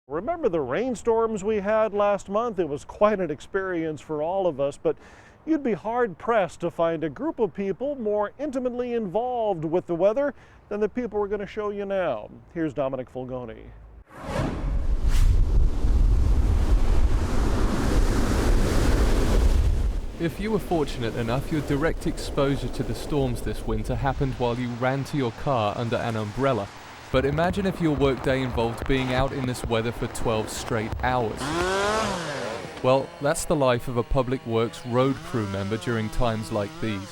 Remember the rainstorms we had last month? It was quite an experience for all of us, but you'd be hard-pressed to find a group of people more intimately involved with the weather than the people we're going to show you now. Here's Dominic Fulgoni. If you were fortunate enough, your direct exposure to the storms this winter happened while you ran to your car under an umbrella. But imagine if your workday involved being out in this weather for 12 straight hours. Well, that's the life of a public works road crew member during times like these.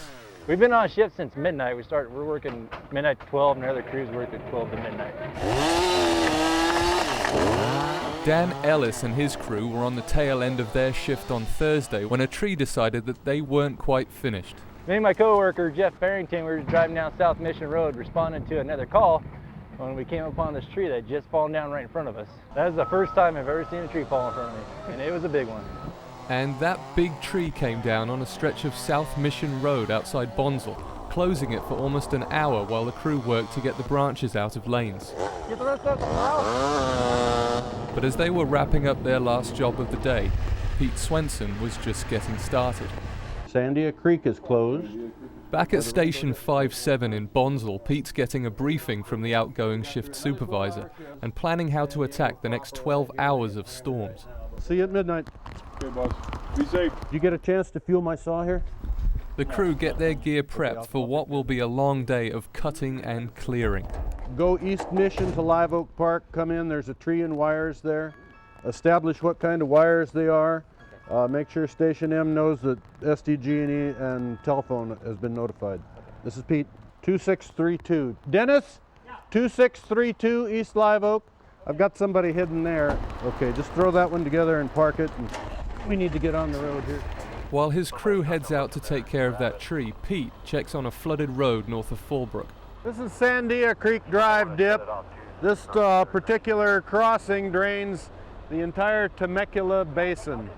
We've been on shift since midnight. We're working midnight to 12, and the other crews work at 12 to midnight. Dan Ellis and his crew were on the tail end of their shift on Thursday when a tree decided that they weren't quite finished. Me and my coworker Jeff Barrington, we were driving down South Mission Road responding to another call when we came upon this tree that had just fallen down right in front of us. That was the first time I've ever seen a tree fall in front of me, and it was a big one. And that big tree came down on a stretch of South Mission Road outside Bonsall, closing it for almost an hour while the crew worked to get the branches out of lanes. Get the rest of the house. But as they were wrapping up their last job of the day, Pete Swenson was just getting started. Sandia Creek is closed. Back at Station 57 in Bonsall, Pete's getting a briefing from the outgoing shift supervisor and planning how to attack the next 12 hours of storms. See you at midnight. Okay, boss. Be safe. Did you get a chance to fuel my saw here? The crew get their gear prepped for what will be a long day of cutting and clearing. Go East Mission to Live Oak Park, come in, there's a tree and wires there. Establish what kind of wires they are. Make sure Station M knows that SDG&E and telephone has been notified. This is Pete, 2632. Dennis? Yeah. 2632 East Live Oak. I've got somebody hidden there. Okay, just throw that one together and park it. And we need to get on the road here. While his crew heads out to take care of that tree, Pete checks on a flooded road north of Fallbrook. This is Sandia Creek Drive dip. This particular crossing drains the entire Temecula Basin.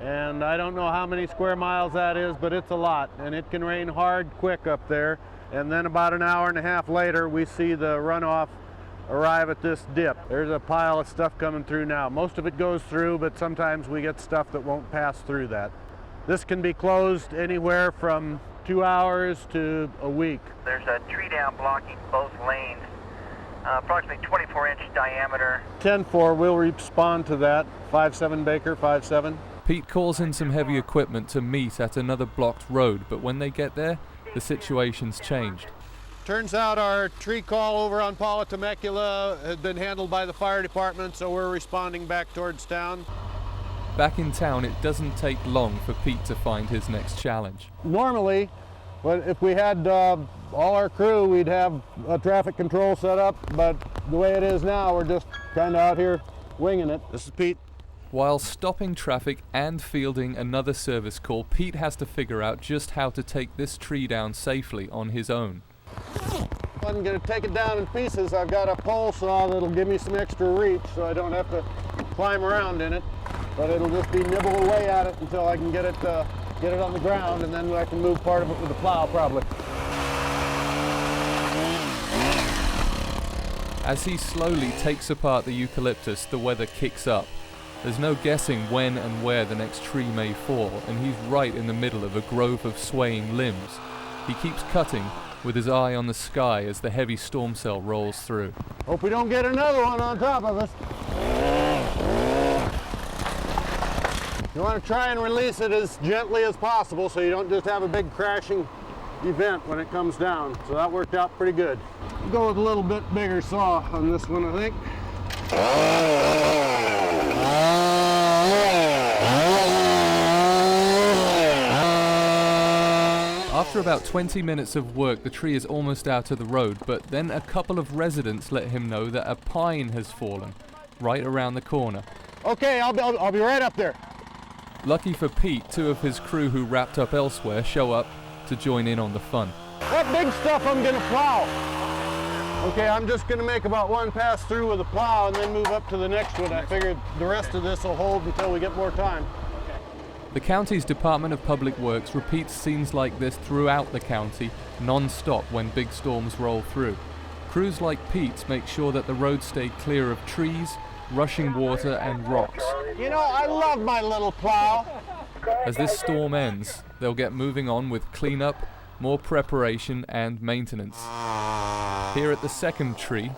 And I don't know how many square miles that is, but it's a lot. And it can rain hard quick up there. And then about an hour and a half later, we see the runoff arrive at this dip. There's a pile of stuff coming through now. Most of it goes through, but sometimes we get stuff that won't pass through that. This can be closed anywhere from 2 hours to a week. There's a tree down blocking both lanes, approximately 24-inch diameter. 10-4, we'll respond to that. 5-7 Baker, 5-7. Pete calls in some heavy equipment to meet at another blocked road, but when they get there, the situation's changed. Turns out our tree call over on Paula Temecula had been handled by the fire department, so we're responding back towards town. Back in town, it doesn't take long for Pete to find his next challenge. Normally, if we had all our crew, we'd have a traffic control set up, but the way it is now, we're just kind of out here winging it. This is Pete. While stopping traffic and fielding another service call, Pete has to figure out just how to take this tree down safely on his own. If I'm going to take it down in pieces, I've got a pole saw that'll give me some extra reach so I don't have to climb around in it. But it'll just be nibble away at it until I can get it on the ground, and then I can move part of it with the plow probably. As he slowly takes apart the eucalyptus, the weather kicks up. There's no guessing when and where the next tree may fall, and he's right in the middle of a grove of swaying limbs. He keeps cutting, with his eye on the sky as the heavy storm cell rolls through. Hope we don't get another one on top of us. You want to try and release it as gently as possible so you don't just have a big crashing event when it comes down. So that worked out pretty good. We'll go with a little bit bigger saw on this one, I think. After about 20 minutes of work, the tree is almost out of the road, but then a couple of residents let him know that a pine has fallen right around the corner. Okay, I'll be right up there. Lucky for Pete, two of his crew who wrapped up elsewhere show up to join in on the fun. That big stuff I'm going to plow. Okay, I'm just going to make about one pass through with a plow and then move up to the next one. I figured the rest of this will hold until we get more time. The county's Department of Public Works repeats scenes like this throughout the county, non-stop when big storms roll through. Crews like Pete's make sure that the roads stay clear of trees, rushing water and rocks. You know, I love my little plow. As this storm ends, they'll get moving on with cleanup, more preparation and maintenance. Here at the second tree,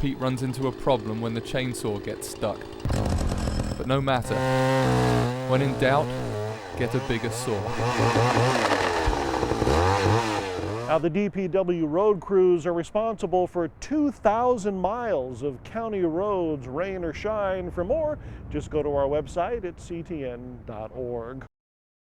Pete runs into a problem when the chainsaw gets stuck. But no matter, when in doubt, get a bigger saw. Now, the DPW road crews are responsible for 2,000 miles of county roads, rain or shine. For more, just go to our website at ctn.org.